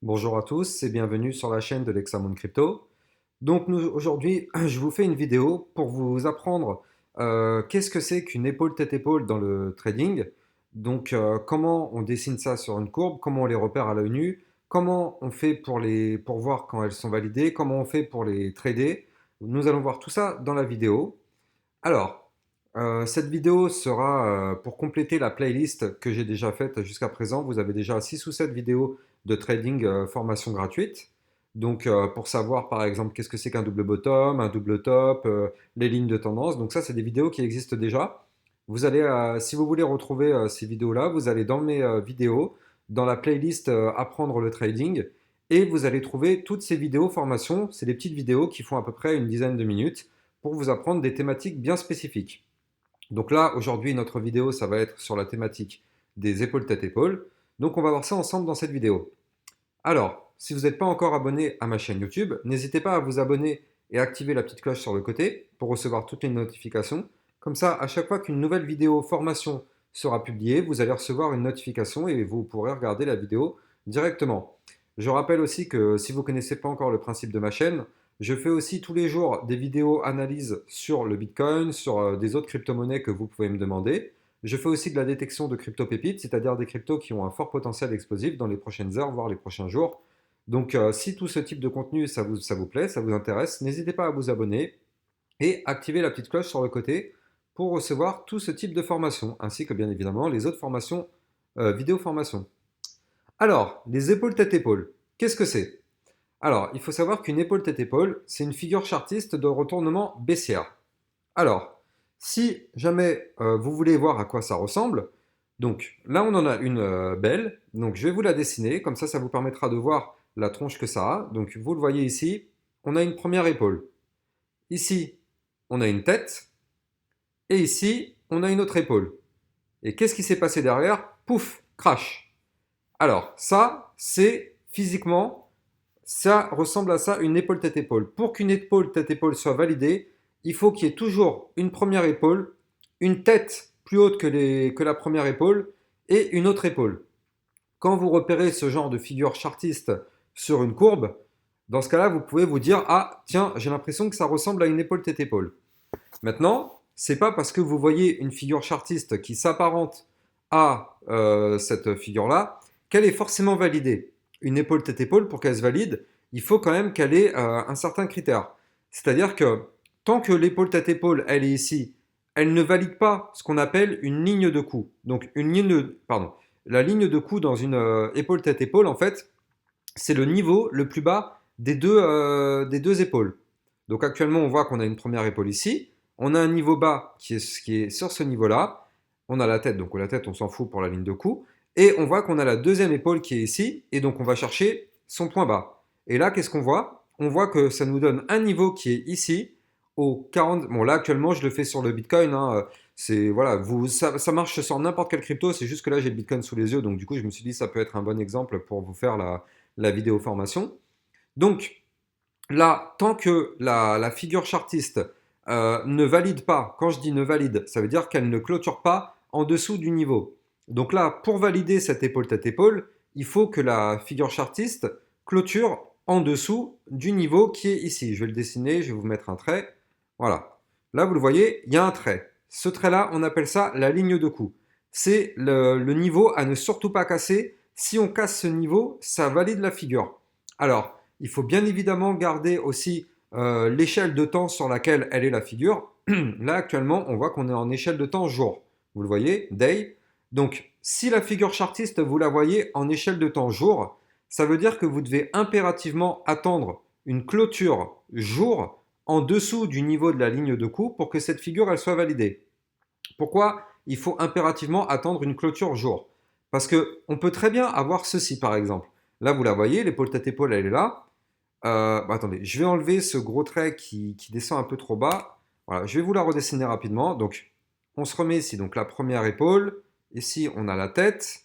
Bonjour à tous et bienvenue sur la chaîne de l'Hexamonde Crypto. Donc aujourd'hui, je vous fais une vidéo pour vous apprendre qu'est-ce que c'est qu'une épaule tête-épaule dans le trading. Donc comment on dessine ça sur une courbe, comment on les repère à l'œil nu, comment on fait pour voir quand elles sont validées, comment on fait pour les trader. Nous allons voir tout ça dans la vidéo. Alors, cette vidéo sera pour compléter la playlist que j'ai déjà faite jusqu'à présent. Vous avez déjà 6 ou 7 vidéos de trading formation gratuite. Donc, pour savoir par exemple qu'est-ce que c'est qu'un double bottom, un double top, les lignes de tendance. Donc, ça, c'est des vidéos qui existent déjà. Vous allez, si vous voulez retrouver ces vidéos-là, vous allez dans mes vidéos, dans la playlist Apprendre le trading, et vous allez trouver toutes ces vidéos formation. C'est des petites vidéos qui font à peu près une dizaine de minutes pour vous apprendre des thématiques bien spécifiques. Donc là, aujourd'hui, notre vidéo, ça va être sur la thématique des épaules tête-épaule. Donc on va voir ça ensemble dans cette vidéo. Alors, si vous n'êtes pas encore abonné à ma chaîne YouTube, n'hésitez pas à vous abonner et activer la petite cloche sur le côté pour recevoir toutes les notifications. Comme ça, à chaque fois qu'une nouvelle vidéo formation sera publiée, vous allez recevoir une notification et vous pourrez regarder la vidéo directement. Je rappelle aussi que si vous ne connaissez pas encore le principe de ma chaîne, je fais aussi tous les jours des vidéos analyses sur le Bitcoin, sur des autres crypto-monnaies que vous pouvez me demander. Je fais aussi de la détection de crypto-pépites, c'est-à-dire des cryptos qui ont un fort potentiel explosif dans les prochaines heures, voire les prochains jours. Donc, si tout ce type de contenu, ça vous plaît, ça vous intéresse, n'hésitez pas à vous abonner et activer la petite cloche sur le côté pour recevoir tout ce type de formation, ainsi que bien évidemment les autres formations, vidéo formations. Alors, les épaules tête-épaule, qu'est-ce que c'est? Alors, il faut savoir qu'une épaule tête-épaule, c'est une figure chartiste de retournement baissière. Alors, si jamais vous voulez voir à quoi ça ressemble, donc là on en a une belle, donc je vais vous la dessiner, comme ça vous permettra de voir la tronche que ça a. Donc vous le voyez ici, on a une première épaule. Ici, on a une tête, et ici, on a une autre épaule. Et qu'est-ce qui s'est passé derrière? Pouf, crash. Alors, ça, c'est physiquement, ça ressemble à ça, une épaule tête-épaule. Pour qu'une épaule tête-épaule soit validée, il faut qu'il y ait toujours une première épaule, une tête plus haute que la première épaule et une autre épaule. Quand vous repérez ce genre de figure chartiste sur une courbe, dans ce cas-là, vous pouvez vous dire, ah tiens, j'ai l'impression que ça ressemble à une épaule tête-épaule. Maintenant, c'est pas parce que vous voyez une figure chartiste qui s'apparente à cette figure-là qu'elle est forcément validée. Une épaule tête-épaule, pour qu'elle se valide, il faut quand même qu'elle ait un certain critère. C'est-à-dire que tant que l'épaule tête-épaule, elle est ici, elle ne valide pas ce qu'on appelle une ligne de coup. Donc une ligne pardon, la ligne de coup dans une épaule tête-épaule, en fait, c'est le niveau le plus bas des deux épaules. Donc actuellement, on voit qu'on a une première épaule ici. On a un niveau bas qui est sur ce niveau-là. On a la tête, donc la tête, on s'en fout pour la ligne de cou. Et on voit qu'on a la deuxième épaule qui est ici. Et donc on va chercher son point bas. Et là, qu'est-ce qu'on voit? On voit que ça nous donne un niveau qui est ici, au 40. Bon, là, actuellement, je le fais sur le Bitcoin, hein. C'est, voilà, ça marche sur n'importe quelle crypto. C'est juste que là, j'ai le Bitcoin sous les yeux. Donc du coup, je me suis dit, ça peut être un bon exemple pour vous faire la vidéo formation. Donc là, tant que la figure chartiste ne valide pas, quand je dis ne valide, ça veut dire qu'elle ne clôture pas en dessous du niveau. Donc là, pour valider cette épaule tête épaule, il faut que la figure chartiste clôture en dessous du niveau qui est ici. Je vais le dessiner, je vais vous mettre un trait. Voilà. Là, vous le voyez, il y a un trait. Ce trait-là, on appelle ça la ligne de coup. C'est le niveau à ne surtout pas casser. Si on casse ce niveau, ça valide la figure. Alors, il faut bien évidemment garder aussi l'échelle de temps sur laquelle elle est la figure. Là, actuellement, on voit qu'on est en échelle de temps jour. Vous le voyez, day. Donc, si la figure chartiste, vous la voyez en échelle de temps jour, ça veut dire que vous devez impérativement attendre une clôture jour en dessous du niveau de la ligne de coup pour que cette figure elle soit validée. Pourquoi il faut impérativement attendre une clôture jour? Parce que on peut très bien avoir ceci par exemple. Là, vous la voyez, l'épaule tête épaule, elle est là. Attendez, je vais enlever ce gros trait qui descend un peu trop bas. Voilà, je vais vous la redessiner rapidement. Donc, on se remet ici. Donc, la première épaule. Ici, on a la tête.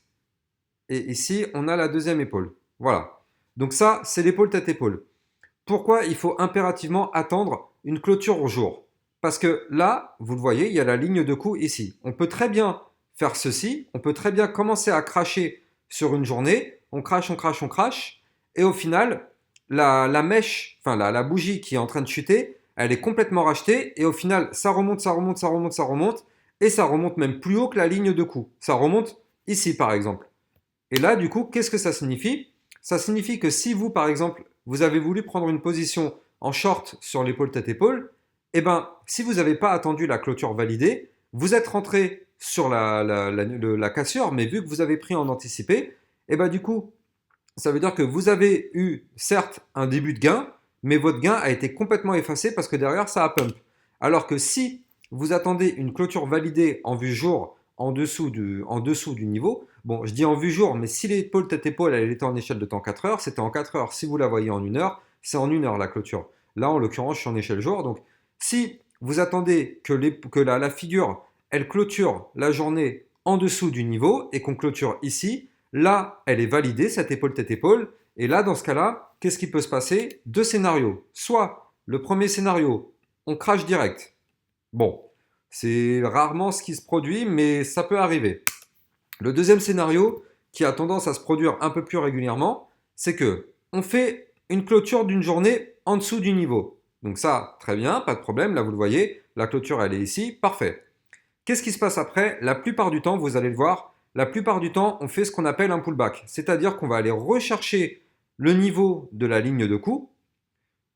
Et ici, on a la deuxième épaule. Voilà. Donc ça, c'est l'épaule tête-épaule. Pourquoi il faut impérativement attendre une clôture au jour? Parce que là, vous le voyez, il y a la ligne de coup ici. On peut très bien faire ceci. On peut très bien commencer à cracher sur une journée. On crache, on crache, on crache. Et au final, la mèche, enfin la bougie qui est en train de chuter, elle est complètement rachetée. Et au final, ça remonte, ça remonte, ça remonte, ça remonte. Et ça remonte même plus haut que la ligne de coup. Ça remonte ici, par exemple. Et là, du coup, qu'est-ce que ça signifie? Ça signifie que si vous, par exemple, vous avez voulu prendre une position en short sur l'épaule tête-épaule, eh ben, si vous n'avez pas attendu la clôture validée, vous êtes rentré sur la cassure, mais vu que vous avez pris en anticipé, eh ben, du coup, ça veut dire que vous avez eu, certes, un début de gain, mais votre gain a été complètement effacé parce que derrière, ça a pump. Alors que si vous attendez une clôture validée en vue jour en dessous du niveau, bon, je dis en vue jour, mais si l'épaule tête-épaule, elle était en échelle de temps 4 heures, c'était en 4 heures. Si vous la voyez en 1 heure, c'est en 1 heure la clôture. Là, en l'occurrence, je suis en échelle jour. Donc, si vous attendez que la figure, elle clôture la journée en dessous du niveau et qu'on clôture ici, là, elle est validée, cette épaule tête-épaule. Et là, dans ce cas-là, qu'est-ce qui peut se passer? Deux scénarios. Soit le premier scénario, on crache direct. Bon, c'est rarement ce qui se produit, mais ça peut arriver. Le deuxième scénario, qui a tendance à se produire un peu plus régulièrement, c'est que on fait une clôture d'une journée en dessous du niveau. Donc ça, très bien, pas de problème. Là, vous le voyez, la clôture, elle est ici, parfait. Qu'est-ce qui se passe après? La plupart du temps, vous allez le voir, la plupart du temps, on fait ce qu'on appelle un pullback. C'est-à-dire qu'on va aller rechercher le niveau de la ligne de coup.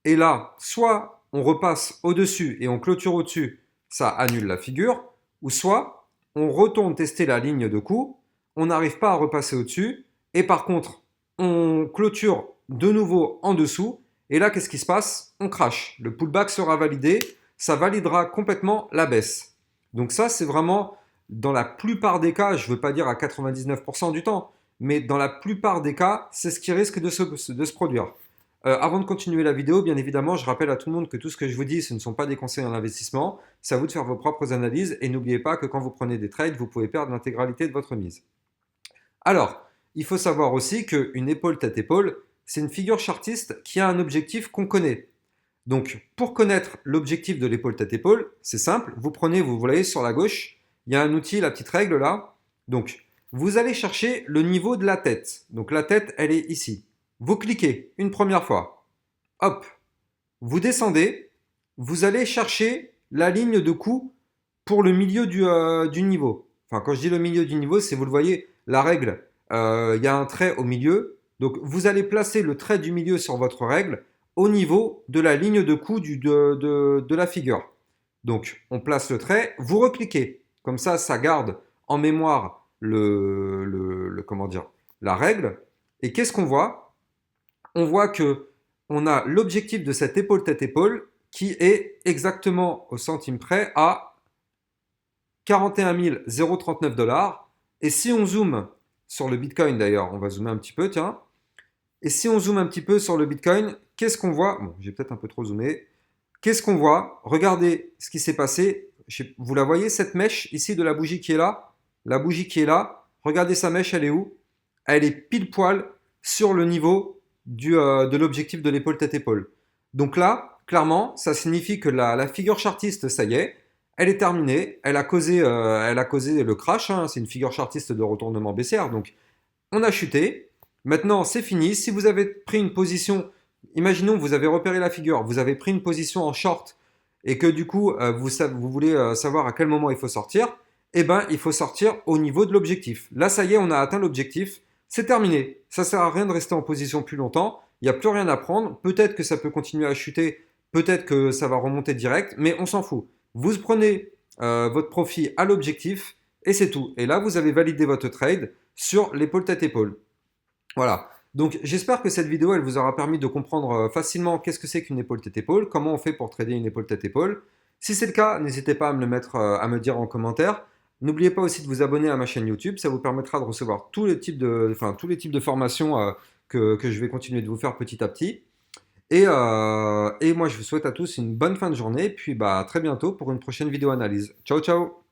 Et là, soit on repasse au-dessus et on clôture au-dessus, ça annule la figure. Ou soit on retourne tester la ligne de coup, on n'arrive pas à repasser au-dessus. Et par contre, on clôture de nouveau en dessous. Et là, qu'est-ce qui se passe? On crache. Le pullback sera validé. Ça validera complètement la baisse. Donc ça, c'est vraiment, dans la plupart des cas, je ne veux pas dire à 99% du temps, mais dans la plupart des cas, c'est ce qui risque de se produire. Avant de continuer la vidéo, bien évidemment, je rappelle à tout le monde que tout ce que je vous dis, ce ne sont pas des conseils en investissement. C'est à vous de faire vos propres analyses et n'oubliez pas que quand vous prenez des trades, vous pouvez perdre l'intégralité de votre mise. Alors, il faut savoir aussi qu'une épaule tête-épaule, c'est une figure chartiste qui a un objectif qu'on connaît. Donc, pour connaître l'objectif de l'épaule tête-épaule, c'est simple. Vous prenez, vous voyez sur la gauche, il y a un outil, la petite règle là. Donc, vous allez chercher le niveau de la tête. Donc, la tête, elle est ici. Vous cliquez une première fois. Hop, vous descendez. Vous allez chercher la ligne de coup pour le milieu du niveau. Enfin, quand je dis le milieu du niveau, c'est, vous le voyez, la règle, il y a un trait au milieu. Donc, vous allez placer le trait du milieu sur votre règle au niveau de la ligne de coup de la figure. Donc, on place le trait, vous recliquez. Comme ça garde en mémoire comment dire, la règle. Et qu'est-ce qu'on voit? On voit que on a l'objectif de cette épaule tête-épaule qui est exactement au centime près à 41 039 dollars. Et si on zoome sur le Bitcoin d'ailleurs, on va zoomer un petit peu, tiens. Et si on zoome un petit peu sur le Bitcoin, qu'est-ce qu'on voit? Bon, j'ai peut-être un peu trop zoomé. Qu'est-ce qu'on voit? Regardez ce qui s'est passé. Vous la voyez, cette mèche ici de la bougie qui est là? La bougie qui est là. Regardez sa mèche, elle est où? Elle est pile poil sur le niveau de l'objectif de l'épaule tête-épaule. Donc là, clairement, ça signifie que la figure chartiste, ça y est, elle est terminée. Elle a causé le crash, hein. C'est une figure chartiste de retournement baissière. Donc, on a chuté. Maintenant, c'est fini. Si vous avez pris une position, imaginons que vous avez repéré la figure, vous avez pris une position en short et que du coup, vous voulez savoir à quel moment il faut sortir, eh ben, il faut sortir au niveau de l'objectif. Là, ça y est, on a atteint l'objectif. C'est terminé. Ça sert à rien de rester en position plus longtemps. Il n'y a plus rien à prendre. Peut-être que ça peut continuer à chuter. Peut-être que ça va remonter direct, mais on s'en fout. Vous prenez votre profit à l'objectif et c'est tout. Et là, vous avez validé votre trade sur l'épaule tête-épaule. Voilà. Donc j'espère que cette vidéo elle vous aura permis de comprendre facilement qu'est-ce que c'est qu'une épaule tête-épaule, comment on fait pour trader une épaule tête-épaule. Si c'est le cas, n'hésitez pas à me le mettre, à me dire en commentaire. N'oubliez pas aussi de vous abonner à ma chaîne YouTube, ça vous permettra de recevoir tous les types de formations que je vais continuer de vous faire petit à petit. Et moi je vous souhaite à tous une bonne fin de journée, puis bah, à très bientôt pour une prochaine vidéo analyse. Ciao ciao!